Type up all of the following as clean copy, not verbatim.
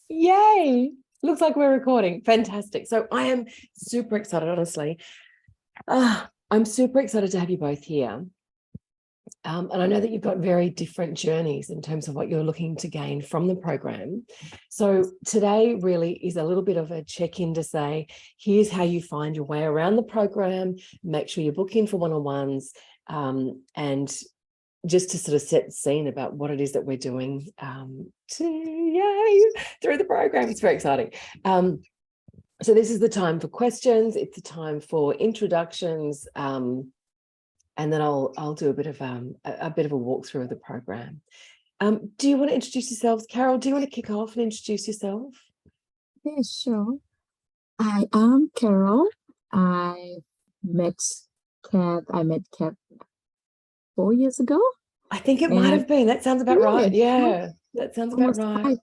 Yay! Looks like we're recording. Fantastic. So I am super excited, honestly. I'm super excited to have you both here. And I know that you've got very different journeys in terms of what you're looking to gain from the program. So today really is a little bit of a check-in to say, here's how you find your way around the program. Make sure you book in for one-on-ones, and just to sort of set the scene about what it is that we're doing through the program. It's very exciting. So this is the time for questions. It's the time for introductions, and then I'll do a bit of a walkthrough of the program. Do you want to introduce yourselves? Carol, do you want to kick off and introduce yourself? Yeah, sure. I am Carol. Met I met Cath 4 years ago. I think it might And have been. That sounds about right. Yeah, that sounds about right.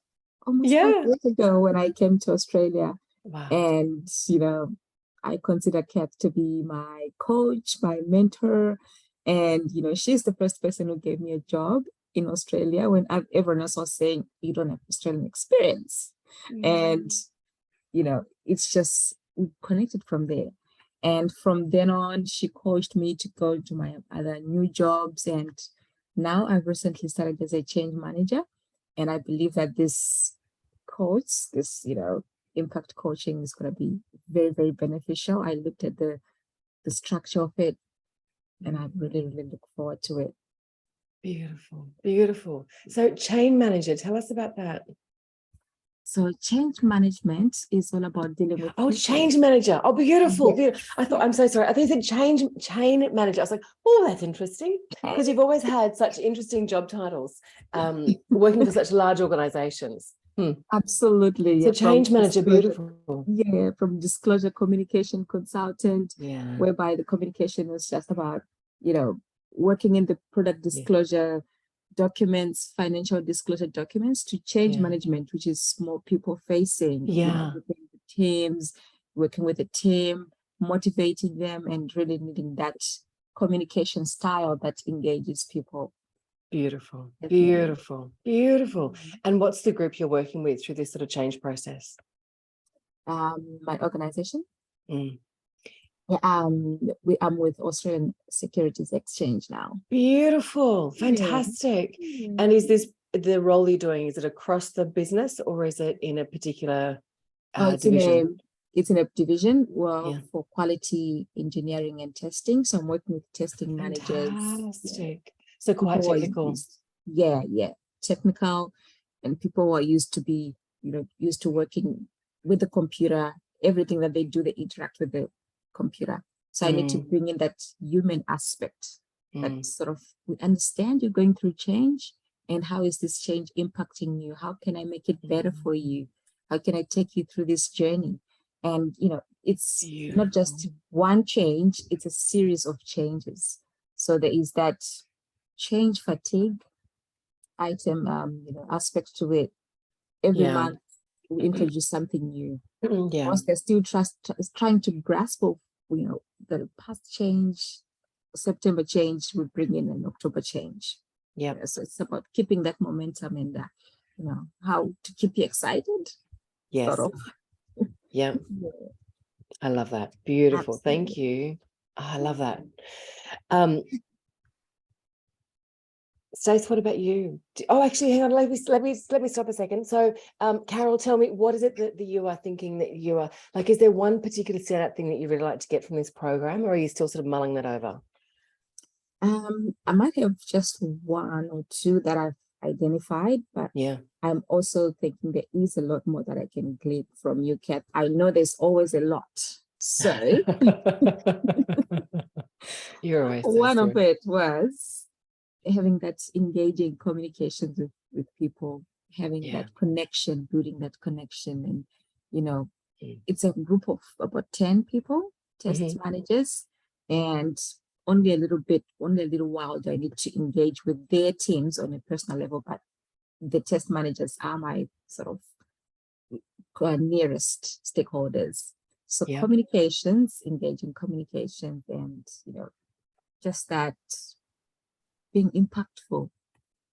Almost five Yeah. years ago when I came to Australia. Wow. And, I consider Cath to be my coach, my mentor. And, she's the first person who gave me a job in Australia when everyone else was saying, you don't have Australian experience. And it's just we connected from there. And from then on, she coached me to go to my other new jobs. And now I've recently started as a change manager. And I believe that this course, impact coaching is going to be very, very beneficial. I looked at the structure of it and I really, really look forward to it. Beautiful, beautiful. So change manager, tell us about that. So change management is all about dealing with people. Change manager. Oh, beautiful. Yes. I thought, I'm so sorry. I think you said chain manager. I was like, oh, that's interesting. Because you've always had such interesting job titles, working for such large organizations. Absolutely. So change manager, beautiful. Yeah, from disclosure communication consultant, whereby the communication is just about, working in the product disclosure documents, financial disclosure documents, to change management, which is more people facing, within the teams, working with the team, motivating them, and really needing that communication style that engages people. Beautiful, beautiful, beautiful. And what's the group you're working with through this sort of change process? My organization. I'm with Australian Securities Exchange now. Beautiful, fantastic. And is this the role you're doing? Is it across the business or is it in a particular division? It's in a division for quality engineering and testing. So I'm working with testing managers. Fantastic. So quite technical. Technical, and people who are used to working with the computer. Everything that they do, they interact with the computer. So I need to bring in that human aspect, that sort of, we understand you're going through change, and how is this change impacting you? How can I make it better for you? How can I take you through this journey? And, it's not just one change, it's a series of changes. So there is that change fatigue item, aspect to it. Every month we introduce something new. Once they're still trying to grasp of, the past change, September change, we bring in an October change. So it's about keeping that momentum and how to keep you excited. Yes. Sort of. Yeah. I love that. Beautiful. Absolutely. Thank you. Oh, I love that. Stace, what about you? Actually, hang on. Let me stop a second. So, Carol, tell me, what is it that you are thinking that you are like? Is there one particular standout thing that you really like to get from this program, or are you still sort of mulling that over? I might have just one or two that I've identified, but I'm also thinking there is a lot more that I can glean from you, Cath. I know there's always a lot. So, you're always one of it was having that engaging communications with people, having that connection, building that connection. And, it's a group of about 10 people, test managers, and only a little while do I need to engage with their teams on a personal level, but the test managers are my sort of nearest stakeholders. So communications, engaging communications, and, just that being impactful.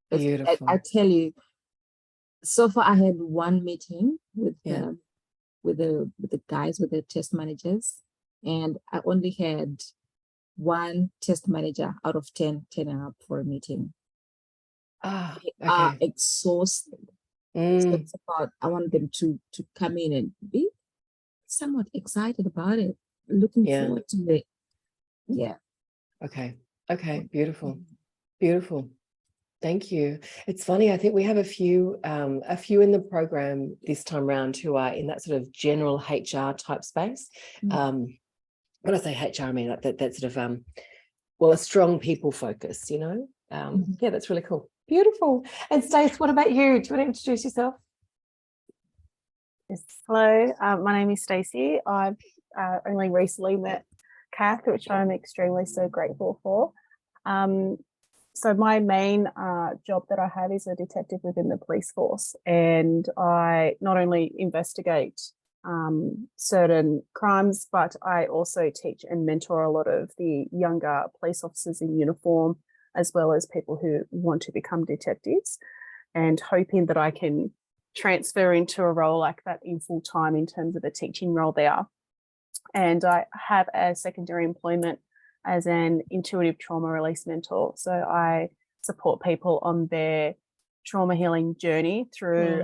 Beautiful. I tell you, So far, I had one meeting with Yeah. the guys, with the test managers, and I only had one test manager out of 10 turning up for a meeting. Ah, They are okay. exhausted. So Mm, it's about, I want them to come in and be somewhat excited about it, looking yeah. forward to it. Yeah. Okay. Okay. Beautiful. Beautiful. Thank you. It's funny. I think we have a few in the program this time round who are in that sort of general HR type space. Mm. When I say HR, I mean like that sort of well, a strong people focus. Mhm. Yeah, that's really cool. Beautiful. And Stace, what about you? Do you want to introduce yourself? Yes. Hello, my name is Stacey. I've only recently met Cath, which I'm extremely so grateful for. Um, so my main job that I have is a detective within the police force, and I not only investigate certain crimes, but I also teach and mentor a lot of the younger police officers in uniform, as well as people who want to become detectives, and hoping that I can transfer into a role like that in full time in terms of a teaching role there. And I have a secondary employment as an intuitive trauma release mentor. So I support people on their trauma healing journey through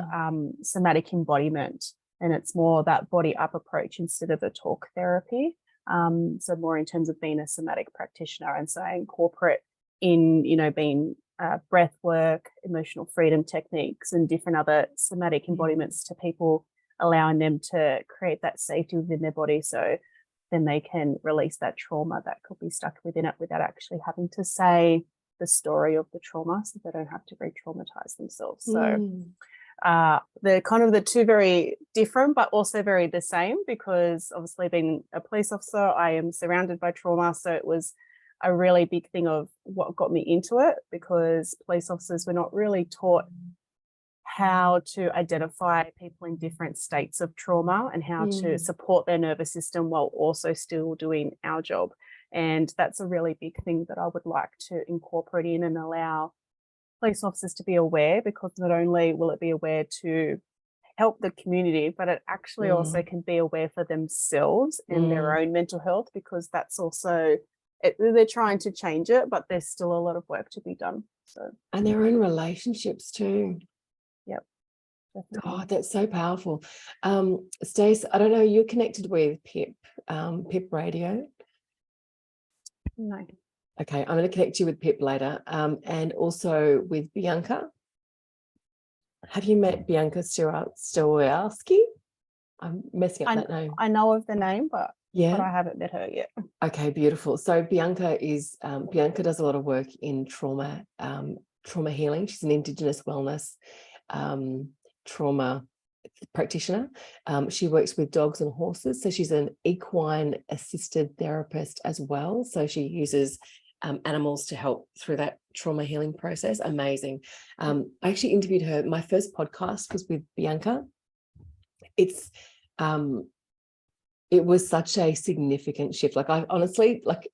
somatic embodiment. And it's more that body up approach instead of a talk therapy. So more in terms of being a somatic practitioner. And so I incorporate in, being breath work, emotional freedom techniques, and different other somatic embodiments to people, allowing them to create that safety within their body, so then they can release that trauma that could be stuck within it without actually having to say the story of the trauma, so they don't have to re-traumatize themselves. So they're kind of the two very different, but also very the same, because obviously being a police officer, I am surrounded by trauma. So it was a really big thing of what got me into it, because police officers were not really taught how to identify people in different states of trauma and how to support their nervous system while also still doing our job. And that's a really big thing that I would like to incorporate in and allow police officers to be aware, because not only will it be aware to help the community, but it actually also can be aware for themselves and their own mental health, because that's also, they're trying to change it, but there's still a lot of work to be done. So, and their own relationships too. yep. Definitely. Oh, that's so powerful. Stace, I don't know, you're connected with Pip, Pip Radio. No. Okay, I'm going to connect you with Pip later, and also with Bianca. Have you met Bianca Stowowski? I'm messing up that name. I know of the name, but Yeah, I haven't met her yet. okay, beautiful. So Bianca does a lot of work in trauma healing. She's an Indigenous wellness trauma practitioner. She works with dogs and horses, so she's an equine assisted therapist as well. So she uses animals to help through that trauma healing process. Amazing. I actually interviewed her. My first podcast was with Bianca. It's it was such a significant shift. Like, I honestly, like,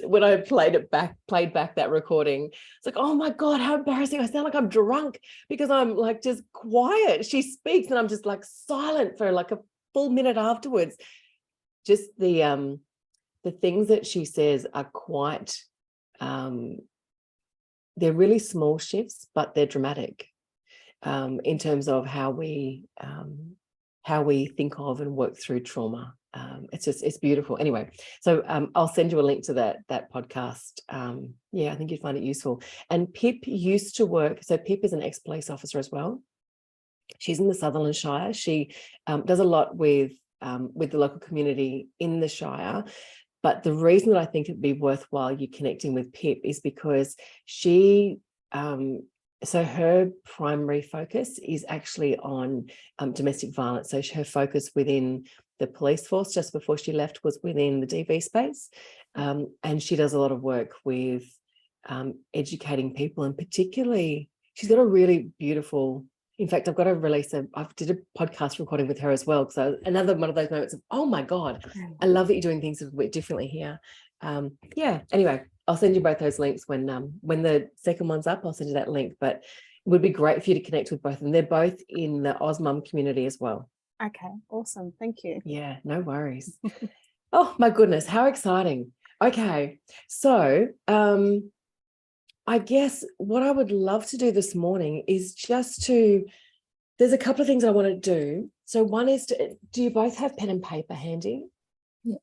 when I played back that recording, it's like, oh my God, how embarrassing. I sound like I'm drunk because I'm like just quiet. She speaks and I'm just like silent for like a full minute afterwards. Just the things that she says are quite, they're really small shifts, but they're dramatic in terms of how we think of and work through trauma. It's beautiful. Anyway, so I'll send you a link to that podcast. Yeah, I think you'd find it useful. And Pip used to work. So Pip is an ex-police officer as well. She's in the Sutherland Shire. She does a lot with the local community in the Shire. But the reason that I think it'd be worthwhile you connecting with Pip is because she, so her primary focus is actually on domestic violence. So her focus within the police force just before she left was within the DV space. And she does a lot of work with educating people, and particularly she's got a really beautiful, in fact, I've got to release I did a podcast recording with her as well. So another one of those moments of, oh my God, I love that you're doing things a bit differently here. Yeah, anyway, I'll send you both those links when the second one's up. I'll send you that link. But would be great for you to connect with both of them. They're both in the Osmum community as well. Okay, awesome. Thank you. Yeah, no worries. Oh my goodness, how exciting. Okay, so I guess what I would love to do this morning is there's a couple of things I want to do. So one is do you both have pen and paper handy? Yeah.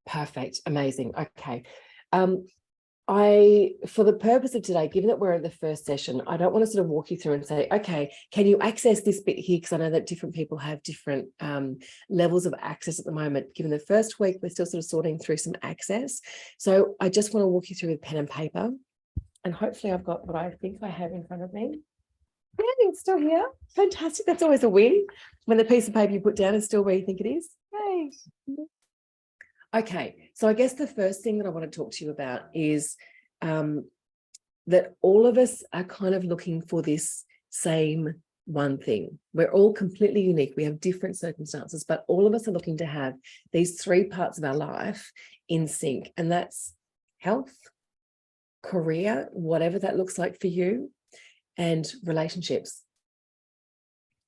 Perfect, amazing. Okay. For the purpose of today, given that we're in the first session, I don't want to sort of walk you through and say, okay, can you access this bit here? Because I know that different people have different levels of access at the moment. Given the first week, we're still sort of sorting through some access. So I just want to walk you through with pen and paper. And hopefully I've got what I think I have in front of me. Yeah, it's still here. Fantastic. That's always a win when the piece of paper you put down is still where you think it is. Yay. Okay, so I guess the first thing that I want to talk to you about is that all of us are kind of looking for this same one thing. We're all completely unique. We have different circumstances, but all of us are looking to have these three parts of our life in sync, and that's health, career, whatever that looks like for you, and relationships.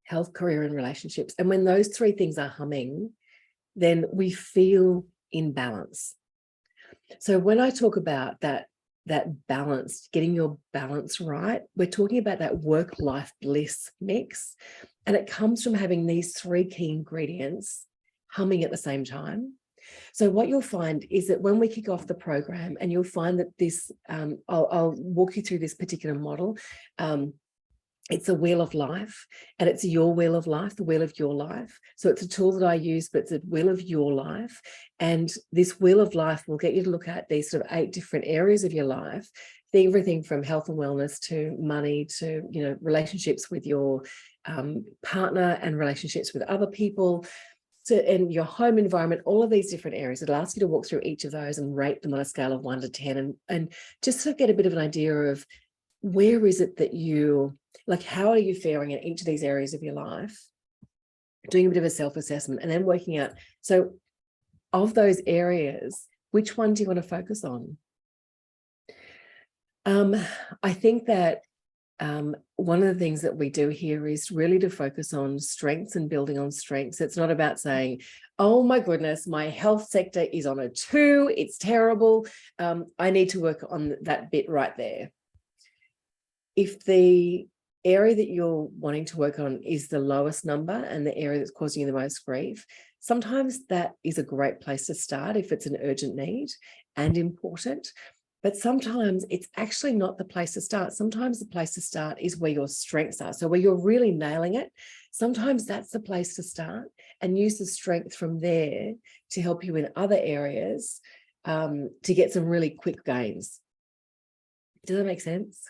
Health, career, and relationships. And when those three things are humming, then we feel in balance. So when I talk about that balance, getting your balance right, we're talking about that work-life bliss mix. And it comes from having these three key ingredients humming at the same time. So what you'll find is that when we kick off the program, and you'll find that this, I'll walk you through this particular model. It's a wheel of life, and it's your wheel of life, the wheel of your life. So it's a tool that I use, but it's a wheel of your life. And this wheel of life will get you to look at these sort of 8 different areas of your life, everything from health and wellness to money to, you know, relationships with your partner and relationships with other people, and your home environment, all of these different areas. It'll ask you to walk through each of those and rate them on a scale of 1 to 10, and just sort of get a bit of an idea of where is it that you, like, how are you faring in each of these areas of your life, doing a bit of a self-assessment, and then working out, so of those areas, which one do you want to focus on? I think that one of the things that we do here is really to focus on strengths and building on strengths. It's not about saying, oh my goodness, my health sector is on a 2, it's terrible. I need to work on that bit right there. If the area that you're wanting to work on is the lowest number and the area that's causing you the most grief, sometimes that is a great place to start if it's an urgent need and important. But sometimes it's actually not the place to start. Sometimes the place to start is where your strengths are. So where you're really nailing it, sometimes that's the place to start, and use the strength from there to help you in other areas to get some really quick gains. Does that make sense?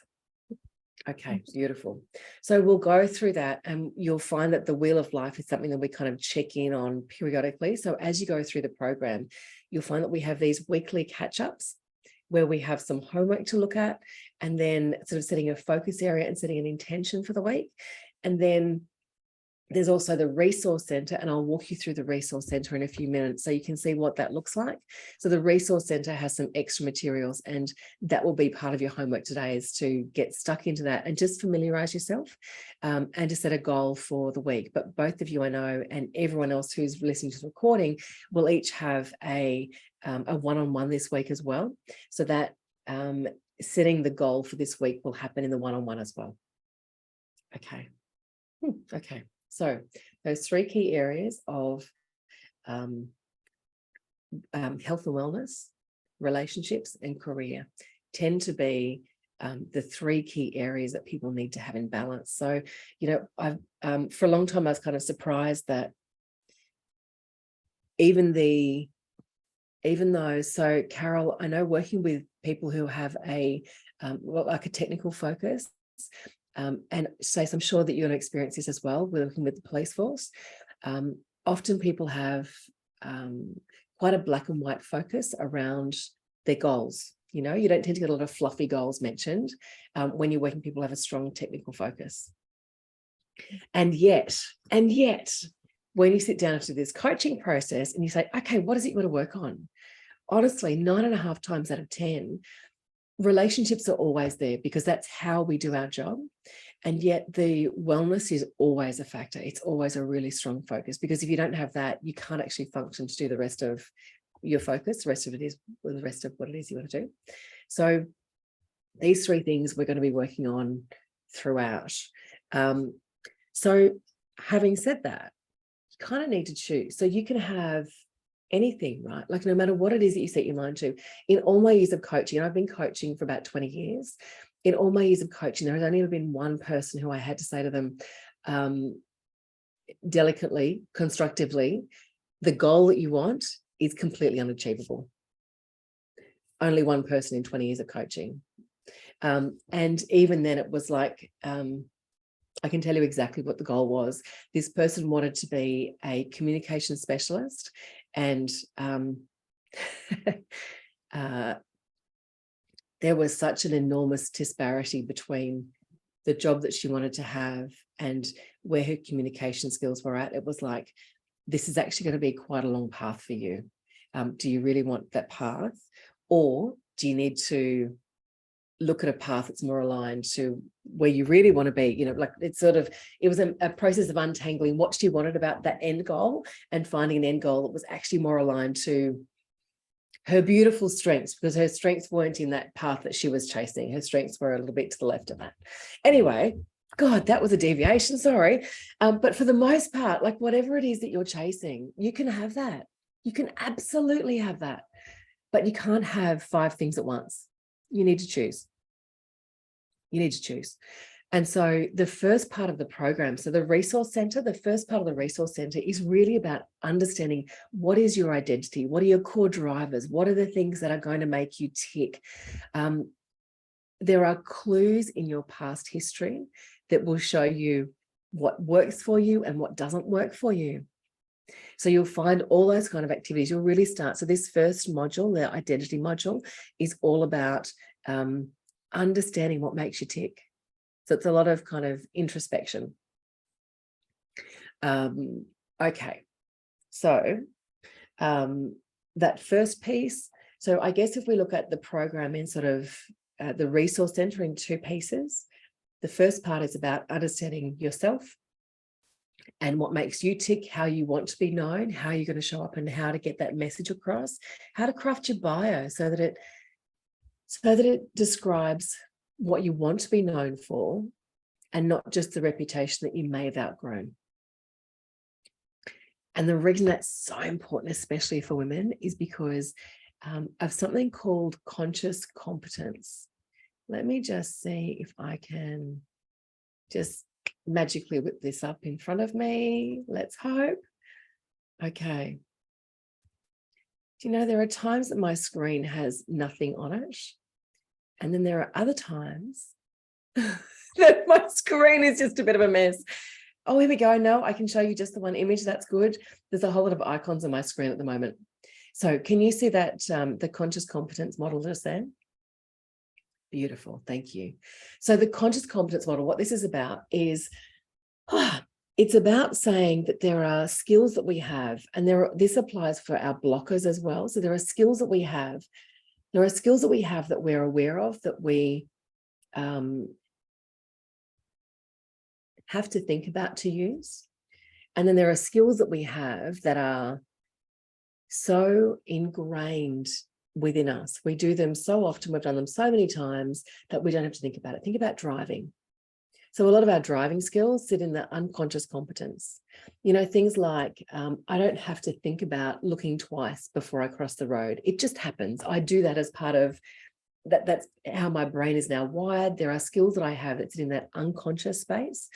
Okay, beautiful. So we'll go through that, and you'll find that the wheel of life is something that we kind of check in on periodically. So as you go through the program, you'll find that we have these weekly catch-ups where we have some homework to look at, and then sort of setting a focus area and setting an intention for the week. And then there's also the resource center, and I'll walk you through the resource center in a few minutes so you can see what that looks like. So the resource center has some extra materials, and that will be part of your homework today, is to get stuck into that and just familiarize yourself and to set a goal for the week. But both of you, I know, and everyone else who's listening to the recording, will each have a one-on-one this week as well. So that setting the goal for this week will happen in the one-on-one as well. Okay. Okay. So those 3 key areas of health and wellness, relationships, and career tend to be the 3 key areas that people need to have in balance. So, you know, I've for a long time I was kind of surprised that even though, so Carol, I know working with people who have a like a technical focus, and Stace, I'm sure that you're going to experience this as well, working with the police force. Often people have quite a black and white focus around their goals. You know, you don't tend to get a lot of fluffy goals mentioned when you're working people who have a strong technical focus. And yet, when you sit down after this coaching process and you say, okay, what is it you want to work on? Honestly, 9.5 times out of 10, relationships are always there, because that's how we do our job. And yet the wellness is always a factor. It's always a really strong focus, because if you don't have that, you can't actually function to do the rest of your focus. The rest of it is the rest of what it is you want to do. So these three things we're going to be working on throughout. So having said that, you kind of need to choose. So you can have anything, right? Like no matter what it is that you set your mind to. In all my years of coaching, and I've been coaching for about 20 years, in all my years of coaching, there has only ever been one person who I had to say to them delicately, constructively, the goal that you want is completely unachievable. Only one person in 20 years of coaching. And even then it was like, I can tell you exactly what the goal was. This person wanted to be a communication specialist, and there was such an enormous disparity between the job that she wanted to have and where her communication skills were at. It was like, this is actually going to be quite a long path for you. Do you really want that path? Or do you need to look at a path that's more aligned to where you really want to be? You know, like it was a process of untangling what she wanted about that end goal and finding an end goal that was actually more aligned to her beautiful strengths, because her strengths weren't in that path that she was chasing. Her strengths were a little bit to the left of that. Anyway, God, that was a deviation, sorry. But for the most part, like whatever it is that you're chasing, you can have that. You can absolutely have that, but you can't have 5 things at once. You need to choose. You need to choose. And so the first part of the program, so the resource center, the first part of the resource center is really about understanding what is your identity, what are your core drivers, what are the things that are going to make you tick. There are clues in your past history that will show you what works for you and what doesn't work for you. So you'll find all those kind of activities. You'll really start. So this first module, the identity module, is all about understanding what makes you tick. So it's a lot of kind of introspection. Okay, so that first piece. So I guess if we look at the program in sort of the resource center in 2 pieces, the first part is about understanding yourself and what makes you tick, how you want to be known, how you're going to show up, and how to get that message across, how to craft your bio so that it describes what you want to be known for and not just the reputation that you may have outgrown. And the reason that's so important, especially for women, is because of something called conscious competence. Let me just see if I can just magically whip this up in front of me. Let's hope. Okay. Do you know, there are times that my screen has nothing on it, and then there are other times that my screen is just a bit of a mess. Oh, here we go. No, I can show you just the one image. That's good. There's a whole lot of icons on my screen at the moment. So can you see that the conscious competence model just there? Beautiful. Thank you. So the conscious competence model, what this is about is, it's about saying that there are skills that we have, and this applies for our blockers as well. So there are skills that we have. There are skills that we have that we're aware of, that we have to think about to use. And then there are skills that we have that are so ingrained within us. We do them so often, we've done them so many times that we don't have to think about it. Think about driving. So a lot of our driving skills sit in the unconscious competence. You know, things like, I don't have to think about looking twice before I cross the road. It just happens. I do that as part of that. That's how my brain is now wired. There are skills that I have that sit in that unconscious space.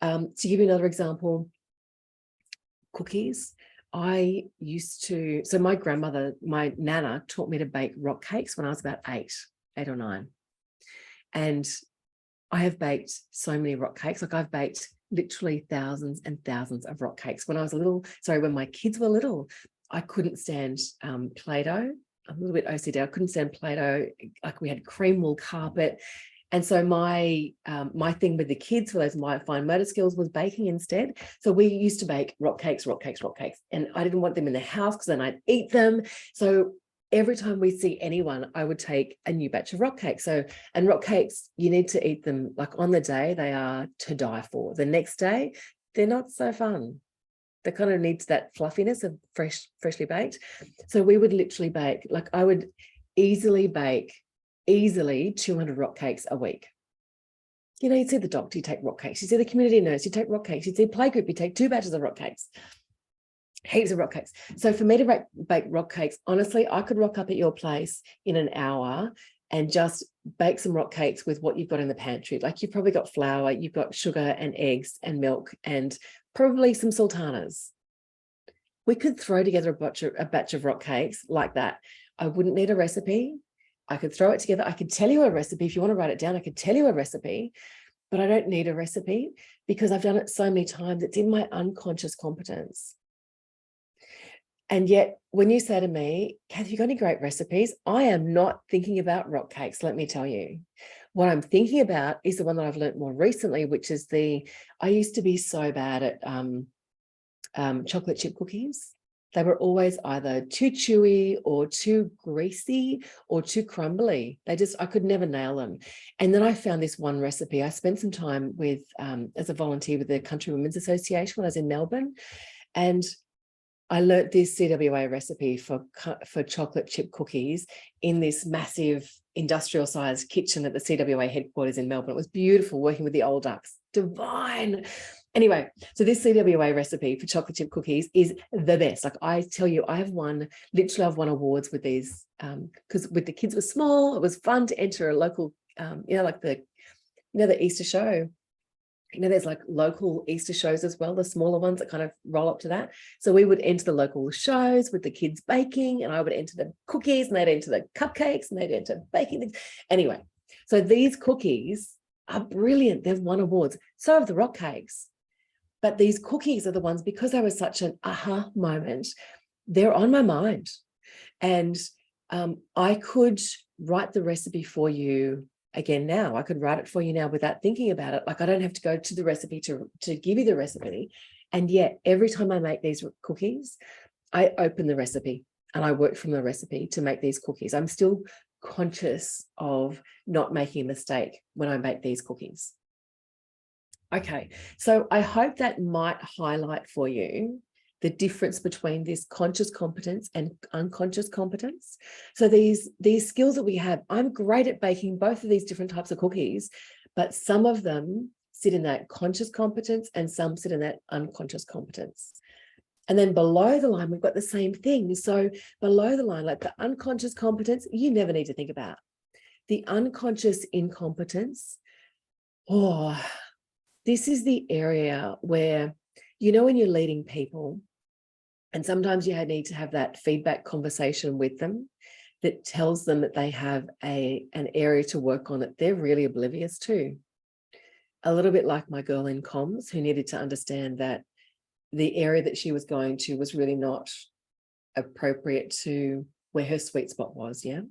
To give you another example, cookies. I used to, so my grandmother, my nana, taught me to bake rock cakes when I was about 8 or 9. And I have baked so many rock cakes. Like I've baked literally thousands and thousands of rock cakes. When my kids were little, I couldn't stand Play-Doh. I'm a little bit OCD. I couldn't stand Play-Doh. Like we had cream wool carpet. And so my thing with the kids for those fine motor skills was baking instead. So we used to bake rock cakes. And I didn't want them in the house because then I'd eat them. So every time we see anyone, I would take a new batch of rock cakes. And rock cakes, you need to eat them like on the day, they are to die for. The next day, they're not so fun. They kind of need that fluffiness of freshly baked. So we would literally bake, like I would easily bake 200 rock cakes a week. You know, you'd see the doctor, you take rock cakes. You see the community nurse, you take rock cakes. You'd see playgroup, you take 2 batches of rock cakes. Heaps of rock cakes. So for me to bake rock cakes, honestly, I could rock up at your place in an hour and just bake some rock cakes with what you've got in the pantry. Like you've probably got flour, you've got sugar and eggs and milk and probably some sultanas. We could throw together a batch of rock cakes like that. I wouldn't need a recipe. I could throw it together. I could tell you a recipe. If you want to write it down, I could tell you a recipe, but I don't need a recipe because I've done it so many times. It's in my unconscious competence. And yet when you say to me, Cath, you got any great recipes? I am not thinking about rock cakes, let me tell you. What I'm thinking about is the one that I've learned more recently, which is I used to be so bad at chocolate chip cookies. They were always either too chewy or too greasy or too crumbly. I could never nail them. And then I found this one recipe. I spent some time with, as a volunteer with the Country Women's Association when I was in Melbourne. And I learnt this CWA recipe for chocolate chip cookies in this massive industrial sized kitchen at the CWA headquarters in Melbourne. It was beautiful working with the old ducks, divine. Anyway, so this CWA recipe for chocolate chip cookies is the best. Like I tell you, I've won awards with these because with the kids were small, it was fun to enter a local, like the Easter show. There's like local Easter shows as well, the smaller ones that kind of roll up to that. So we would enter the local shows with the kids baking, and I would enter the cookies and they'd enter the cupcakes and they'd enter baking things. Anyway, so these cookies are brilliant. They've won awards. So have the rock cakes. But these cookies are the ones, because they were such an aha moment, they're on my mind. And I could write the recipe for you again now. I could write it for you now without thinking about it. Like I don't have to go to the recipe to give you the recipe. And yet every time I make these cookies, I open the recipe and I work from the recipe to make these cookies. I'm still conscious of not making a mistake when I make these cookies. Okay, so I hope that might highlight for you the difference between this conscious competence and unconscious competence. So these skills that we have, I'm great at baking both of these different types of cookies, but some of them sit in that conscious competence and some sit in that unconscious competence. And then below the line, we've got the same thing. So below the line, like the unconscious competence, you never need to think about. The unconscious incompetence, this is the area where, when you're leading people, and sometimes you need to have that feedback conversation with them that tells them that they have an area to work on that they're really oblivious to. A little bit like my girl in comms who needed to understand that the area that she was going to was really not appropriate to where her sweet spot was, yeah?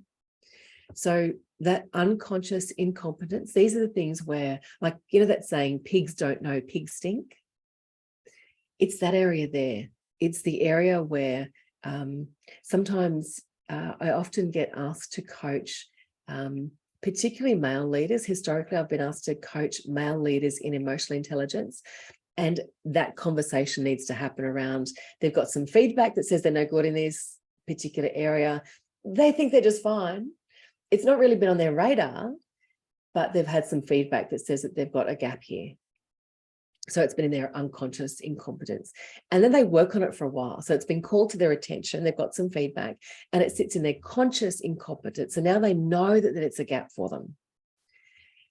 So that unconscious incompetence, these are the things where, like, that saying, pigs don't know pig stink. It's that area there. It's the area where sometimes I often get asked to coach, particularly male leaders. Historically, I've been asked to coach male leaders in emotional intelligence. And that conversation needs to happen around, they've got some feedback that says they're no good in this particular area. They think they're just fine. It's not really been on their radar, but they've had some feedback that says that they've got a gap here. So it's been in their unconscious incompetence. And then they work on it for a while. So it's been called to their attention. They've got some feedback and it sits in their conscious incompetence. So now they know that it's a gap for them.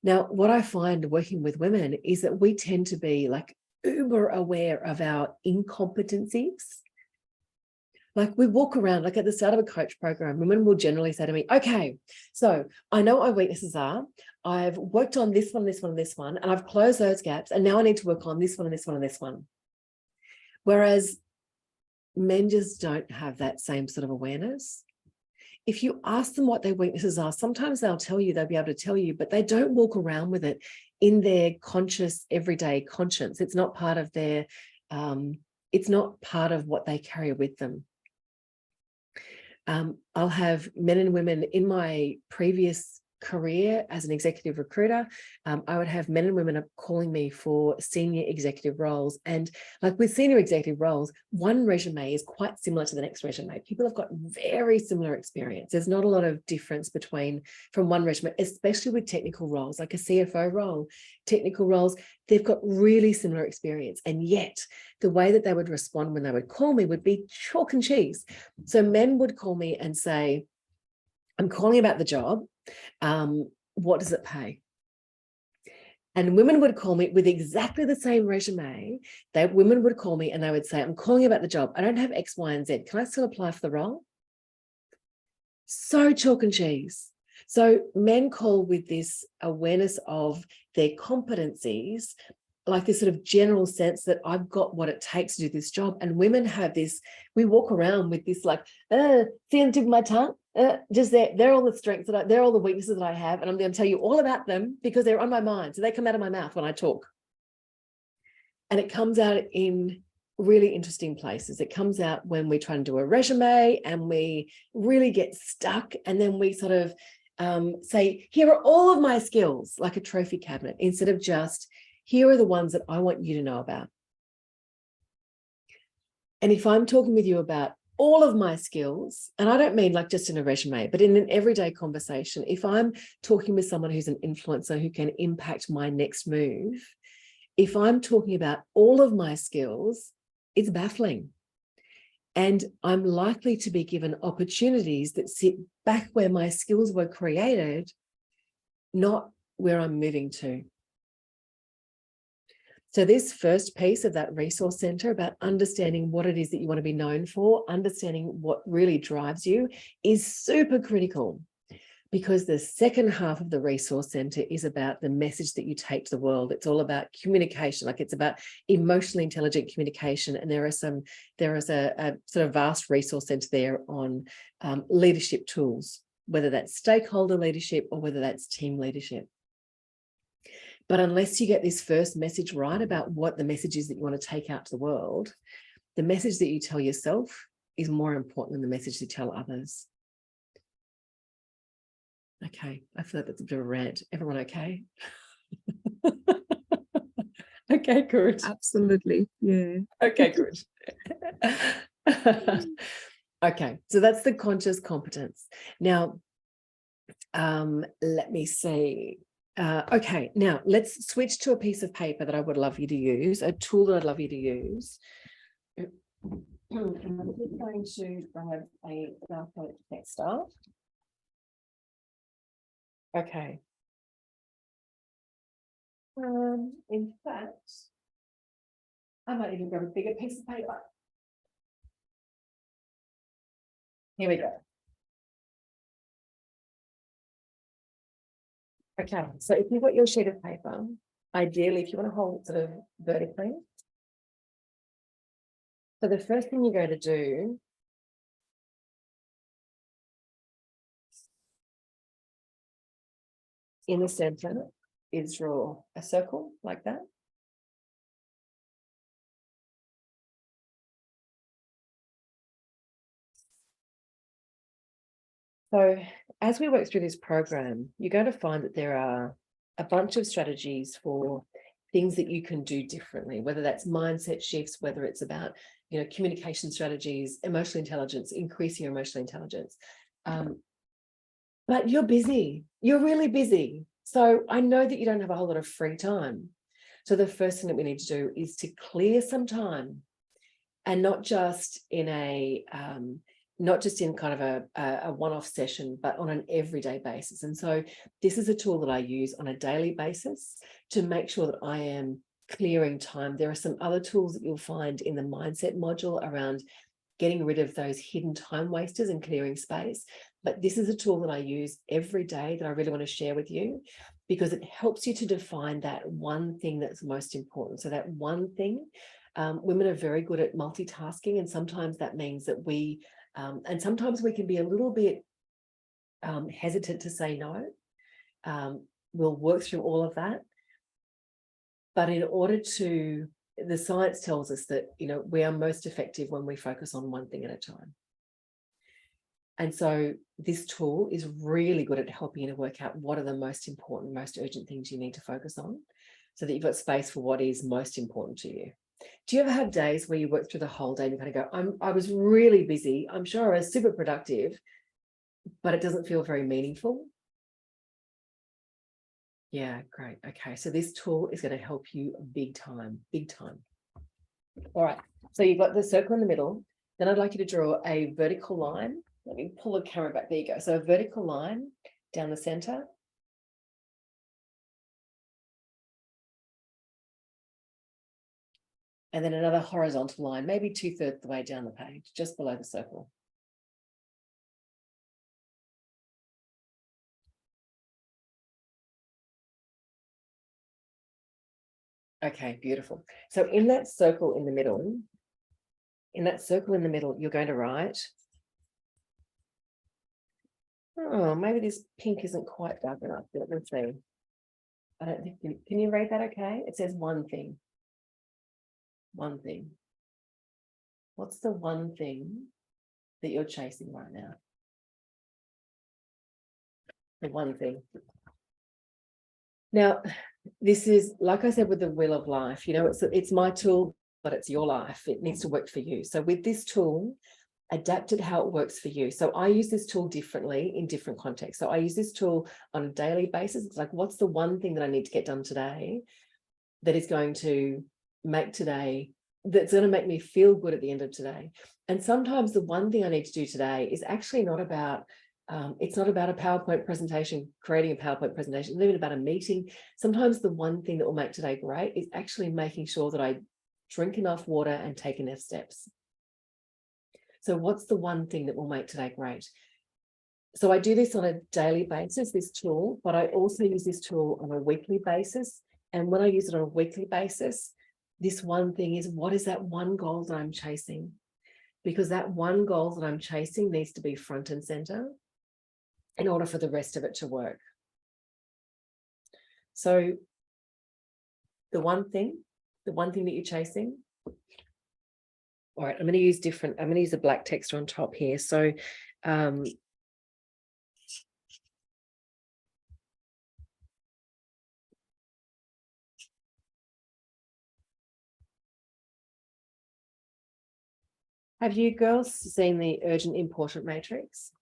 Now, what I find working with women is that we tend to be like uber aware of our incompetencies. Like we walk around, like at the start of a coach program, women will generally say to me, okay, so I know what my weaknesses are. I've worked on this one, this one, and this one, and I've closed those gaps. And now I need to work on this one, and this one, and this one. Whereas men just don't have that same sort of awareness. If you ask them what their weaknesses are, sometimes they'll be able to tell you, but they don't walk around with it in their conscious, everyday conscience. It's not part of it's not part of what they carry with them. I'll have men and women in my previous career as an executive recruiter. I would have men and women calling me for senior executive roles. And like with senior executive roles, one resume is quite similar to the next resume. People have got very similar experience. There's not a lot of difference from one resume, especially with technical roles, like a CFO role, technical roles, they've got really similar experience. And yet the way that they would respond when they would call me would be chalk and cheese. So men would call me and say, I'm calling about the job. What does it pay? And women would call me with exactly the same resume. Women would call me and they would say, I'm calling about the job. I don't have X, Y, and Z. Can I still apply for the role? So chalk and cheese. So men call with this awareness of their competencies, like this sort of general sense that I've got what it takes to do this job. And women have this, we walk around with this like, see on the tip of my tongue, just they're all the strengths they're all the weaknesses that I have. And I'm going to tell you all about them because they're on my mind. So they come out of my mouth when I talk. And it comes out in really interesting places. It comes out when we try and do a resume and we really get stuck. And then we sort of say, here are all of my skills, like a trophy cabinet, instead of just, here are the ones that I want you to know about. And if I'm talking with you about all of my skills, and I don't mean like just in a resume, but in an everyday conversation, if I'm talking with someone who's an influencer who can impact my next move, if I'm talking about all of my skills, it's baffling. And I'm likely to be given opportunities that sit back where my skills were created, not where I'm moving to. So this first piece of that resource center about understanding what it is that you want to be known for, understanding what really drives you is super critical, because the second half of the resource center is about the message that you take to the world. It's all about communication, like it's about emotionally intelligent communication. And there is a sort of vast resource center there on leadership tools, whether that's stakeholder leadership or whether that's team leadership. But unless you get this first message right about what the message is that you want to take out to the world, the message that you tell yourself is more important than the message you tell others. Okay, I feel like that's a bit of a rant. Everyone okay? Okay, good. Absolutely. Yeah. Okay, good. Okay, so that's the conscious competence. Now, let me see. Okay, now let's switch to a piece of paper that I would love you to use, a tool that I'd love you to use. I'm just going to grab a darker textile. Okay. In fact, I might even grab a bigger piece of paper. Here we go. Okay, so if you've got your sheet of paper, ideally, if you want to hold it sort of vertically. So the first thing you're going to do in the center is draw a circle like that. So as we work through this program, you're going to find that there are a bunch of strategies for things that you can do differently, whether that's mindset shifts, whether it's about, communication strategies, emotional intelligence, increasing your emotional intelligence. But you're busy. You're really busy. So I know that you don't have a whole lot of free time. So the first thing that we need to do is to clear some time, and not just in kind of a one-off session, but on an everyday basis. And so this is a tool that I use on a daily basis to make sure that I am clearing time. There are some other tools that you'll find in the mindset module around getting rid of those hidden time wasters and clearing space. But this is a tool that I use every day that I really want to share with you, because it helps you to define that one thing that's most important. So that one thing, women are very good at multitasking, and sometimes that means that and sometimes we can be a little bit hesitant to say no. We'll work through all of that. But in order to, the science tells us that, we are most effective when we focus on one thing at a time. And so this tool is really good at helping you to work out what are the most important, most urgent things you need to focus on, so that you've got space for what is most important to you. Do you ever have days where you work through the whole day and you kind of go, I was really busy, I'm sure I was super productive, but it doesn't feel very meaningful? Yeah, great. Okay, so this tool is going to help you big time, big time. All right, so you've got the circle in the middle. Then I'd like you to draw a vertical line. Let me pull the camera back. There you go. So a vertical line down the center. And then another horizontal line, maybe 2/3 the way down the page, just below the circle. Okay, beautiful. So in that circle in the middle, you're going to write, oh, maybe this pink isn't quite dark enough. Let's see. I don't think, can you read that okay? It says one thing. One thing. What's the one thing that you're chasing right now? The one thing. Now, this is, like I said, with the wheel of life, you know, it's my tool, but it's your life. It needs to work for you. So with this tool, adapt it how it works for you. So I use this tool differently in different contexts. So I use this tool on a daily basis. It's like, what's the one thing that I need to get done today that is going to make today, that's going to make me feel good at the end of today? And sometimes the one thing I need to do today is actually not about, it's not about a PowerPoint presentation, creating a PowerPoint presentation, it's not even about a meeting. Sometimes the one thing that will make today great is actually making sure that I drink enough water and take enough steps. So what's the one thing that will make today great? So I do this on a daily basis, this tool, but I also use this tool on a weekly basis. And when I use it on a weekly basis, this one thing is, what is that one goal that I'm chasing? Because that one goal that I'm chasing needs to be front and center in order for the rest of it to work. So the one thing that you're chasing. All right, I'm going to use a black text on top here. So have you girls seen the urgent important matrix?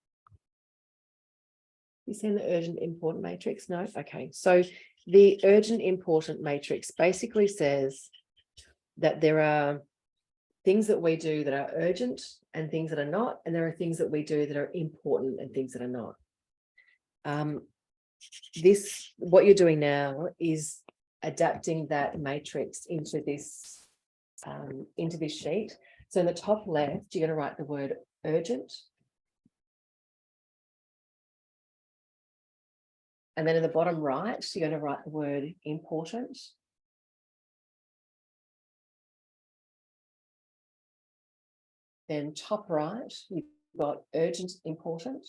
You seen the urgent important matrix? No? Okay. So the urgent important matrix basically says that there are things that we do that are urgent and things that are not, and there are things that we do that are important and things that are not. What you're doing now is adapting that matrix into this sheet. So in the top left, you're going to write the word urgent. And then in the bottom right, you're going to write the word important. Then top right, you've got urgent, important.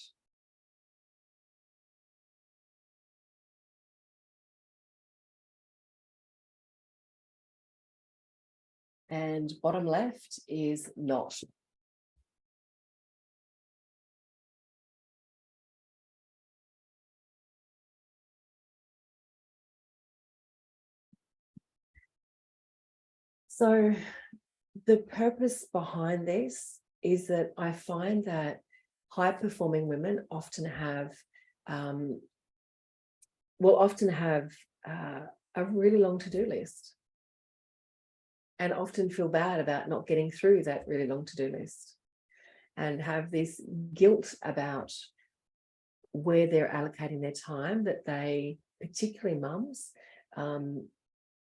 And bottom left is not. So the purpose behind this is that I find that high-performing women often have a really long to-do list, and often feel bad about not getting through that really long to-do list, and have this guilt about where they're allocating their time, that they, particularly mums,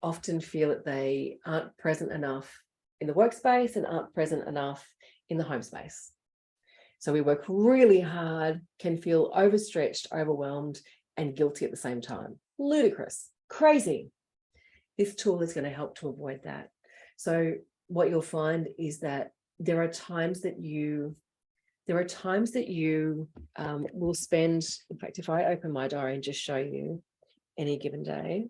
often feel that they aren't present enough in the workspace and aren't present enough in the home space. So we work really hard, can feel overstretched, overwhelmed, and guilty at the same time. Ludicrous, crazy. This tool is going to help to avoid that. So what you'll find is that there are times that you will spend, in fact, if I open my diary and just show you any given day.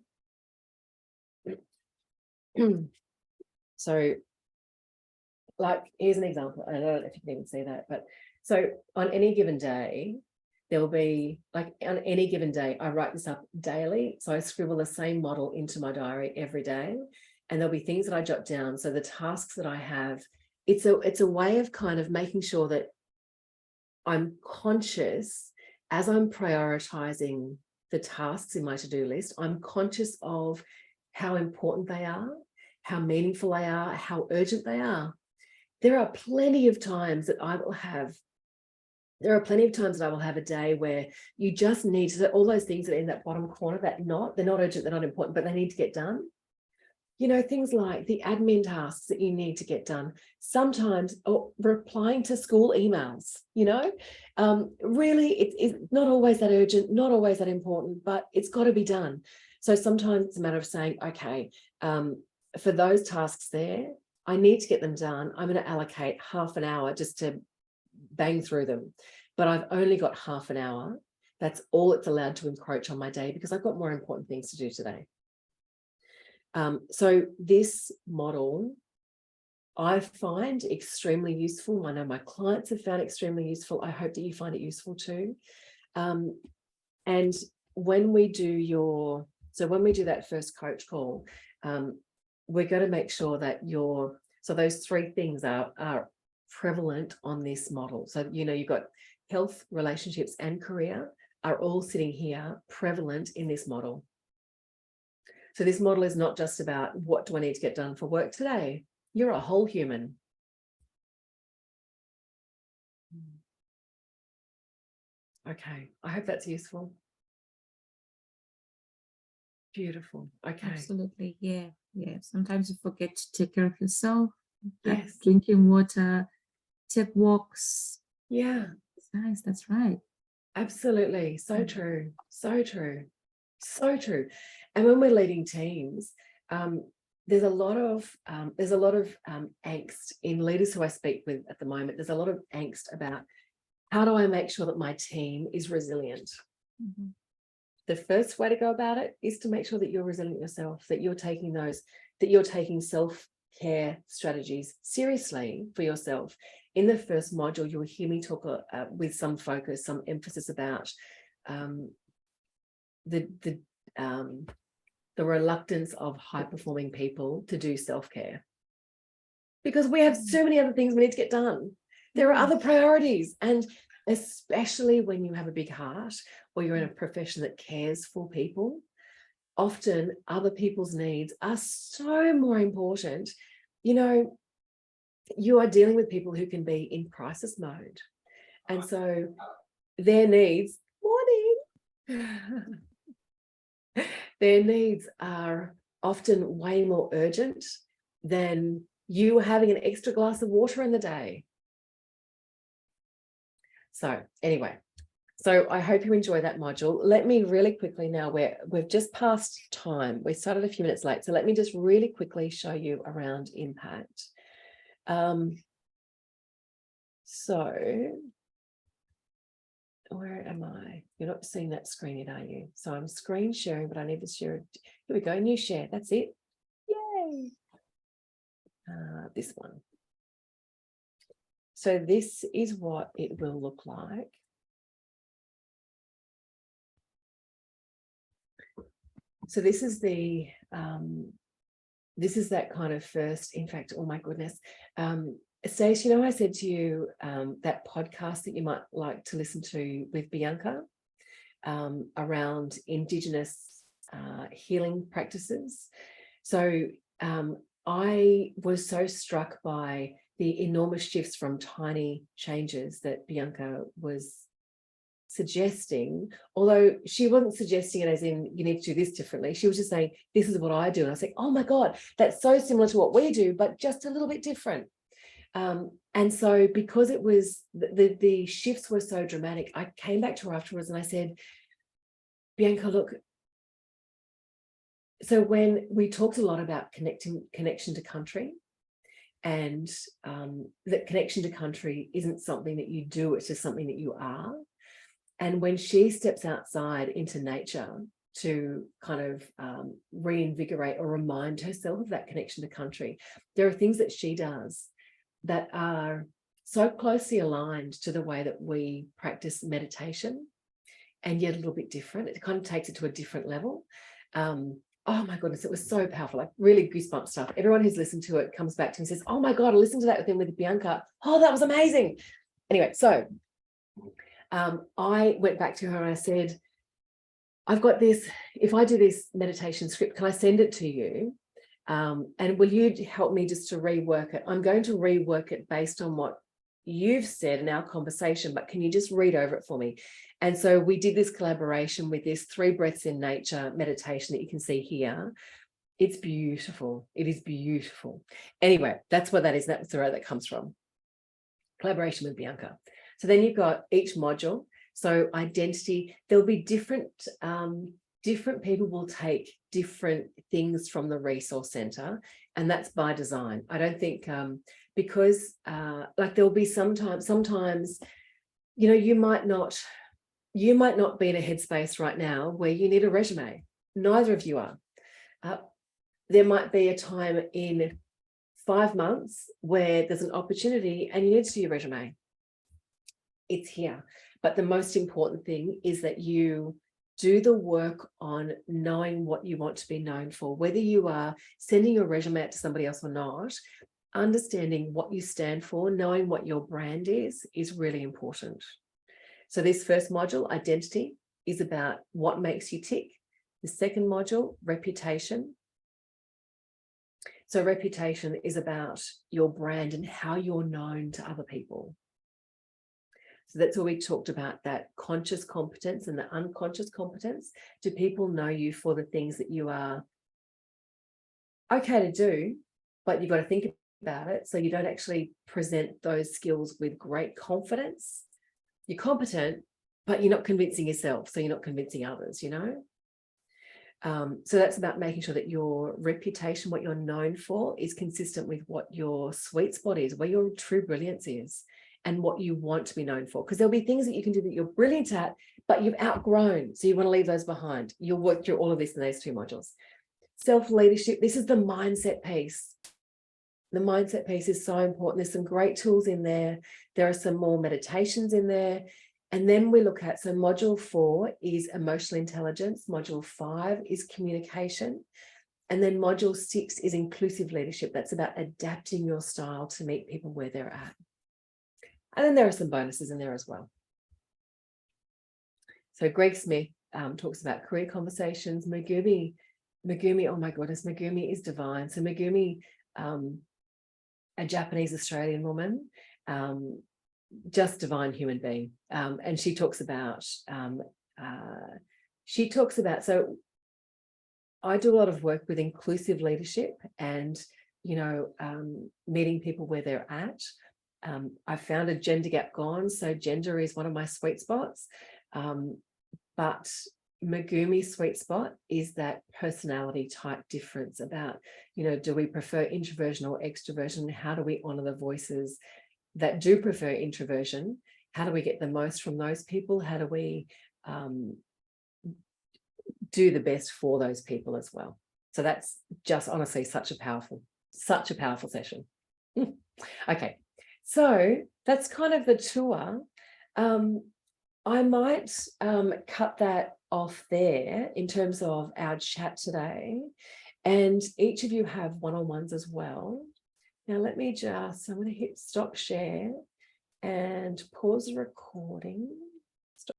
So like, here's an example. I don't know if you can even see that, but so on any given day, there'll be like on any given day, I write this up daily. So I scribble the same model into my diary every day. And there'll be things that I jot down. So the tasks that I have, it's a way of kind of making sure that I'm conscious as I'm prioritizing the tasks in my to-do list. I'm conscious of how important they are, how meaningful they are, how urgent they are. There are plenty of times that I will have a day where you just need to, all those things that are in that bottom corner, they're not urgent, they're not important, but they need to get done. You know, things like the admin tasks that you need to get done, sometimes, or replying to school emails, you know, really, it's not always that urgent, not always that important, but it's got to be done. So sometimes it's a matter of saying, okay, for those tasks there, I need to get them done. I'm going to allocate half an hour just to bang through them, but I've only got half an hour. That's all it's allowed to encroach on my day because I've got more important things to do today. So this model I find extremely useful. I know my clients have found extremely useful. I hope that you find it useful too. And when we do that first coach call, we're going to make sure that so those three things are prevalent on this model. So, you know, you've got health, relationships, and career are all sitting here prevalent in this model. So this model is not just about what do I need to get done for work today. You're a whole human. Okay, I hope that's useful. Beautiful. Okay. Absolutely. Yeah. Yeah. Sometimes you forget to take care of yourself. Yes. Drinking water, take walks. Yeah. It's nice. That's right. Absolutely. So true. So true. So true. And when we're leading teams, there's a lot of angst in leaders who I speak with at the moment. There's a lot of angst about how do I make sure that my team is resilient? Mm-hmm. The first way to go about it is to make sure that you're resilient yourself, that you're taking self-care strategies seriously for yourself. In the first module, you'll hear me talk with some focus, some emphasis about the reluctance of high-performing people to do self-care, because we have so many other things we need to get done. There are other priorities, and especially when you have a big heart or you're in a profession that cares for people, often other people's needs are so more important. You know, you are dealing with people who can be in crisis mode, and so their needs, their needs are often way more urgent than you having an extra glass of water in the day. So anyway, so I hope you enjoy that module. Let me really quickly now, we've just passed time. We started a few minutes late. So let me just really quickly show you around impact. So where am I? You're not seeing that screen yet, are you? So I'm screen sharing, but I need to share it. Here we go, new share. That's it. Yay. This one. So this is what it will look like. So this is that kind of first, in fact, oh my goodness. Stacey, you know, I said to you that podcast that you might like to listen to with Bianca around Indigenous healing practices. So I was so struck by the enormous shifts from tiny changes that Bianca was suggesting, although she wasn't suggesting it as in you need to do this differently. She was just saying, this is what I do. And I was like, oh my God, that's so similar to what we do, but just a little bit different. And so because it was the shifts were so dramatic, I came back to her afterwards and I said, Bianca, look, so when we talked a lot about connection to country, and that connection to country isn't something that you do, it's just something that you are. And when she steps outside into nature to kind of reinvigorate or remind herself of that connection to country, there are things that she does that are so closely aligned to the way that we practice meditation, and yet a little bit different. It kind of takes it to a different level. Oh my goodness, it was so powerful, like really goosebump stuff. Everyone who's listened to it comes back to me and says, oh my God, I listened to that with Bianca. Oh, that was amazing. Anyway, so I went back to her and I said, I've got this, if I do this meditation script, can I send it to you? And will you help me just to rework it? I'm going to rework it based on what you've said in our conversation, but can you just read over it for me? And so we did this collaboration with this 3 breaths in nature meditation that you can see here. It's beautiful. It is beautiful. Anyway, that's what that is. That's where that comes from. Collaboration with Bianca. So then you've got each module. So identity, there'll be different people will take different things from the resource center, and that's by design. I don't think because like there'll be sometimes, you know, you might not be in a headspace right now where you need a resume. Neither of you are. There might be a time in 5 months where there's an opportunity and you need to do your resume. It's here. But the most important thing is that you do the work on knowing what you want to be known for, whether you are sending your resume out to somebody else or not. Understanding what you stand for, knowing what your brand is really important. So this first module, identity, is about what makes you tick. The second module, reputation. So reputation is about your brand and how you're known to other people. So that's where we talked about that conscious competence and the unconscious competence. Do people know you for the things that you are okay to do, but you've got to think about it so you don't actually present those skills with great confidence. You're competent, but you're not convincing yourself, so you're not convincing others, you know? So that's about making sure that your reputation, what you're known for, is consistent with what your sweet spot is, where your true brilliance is, and what you want to be known for. Because there'll be things that you can do that you're brilliant at, but you've outgrown. So you want to leave those behind. You'll work through all of this in those 2 modules. Self-leadership, this is the mindset piece. The mindset piece is so important. There's some great tools in there. There are some more meditations in there. And then we look at, so module 4 is emotional intelligence. Module 5 is communication. And then module 6 is inclusive leadership. That's about adapting your style to meet people where they're at. And then there are some bonuses in there as well. So Greg Smith talks about career conversations. Megumi, oh my goodness, Megumi is divine. So Megumi, a Japanese Australian woman, just divine human being. And she talks about, so I do a lot of work with inclusive leadership and, you know, meeting people where they're at. I founded Gender Gap Gone, so gender is one of my sweet spots. But Megumi's sweet spot is that personality type difference about, you know, do we prefer introversion or extroversion? How do we honor the voices that do prefer introversion? How do we get the most from those people? How do we do the best for those people as well? So that's just honestly such a powerful session. Okay. So that's kind of the tour. I might cut that off there in terms of our chat today. And each of you have one-on-ones as well. Now let me I'm going to hit stop share and pause the recording.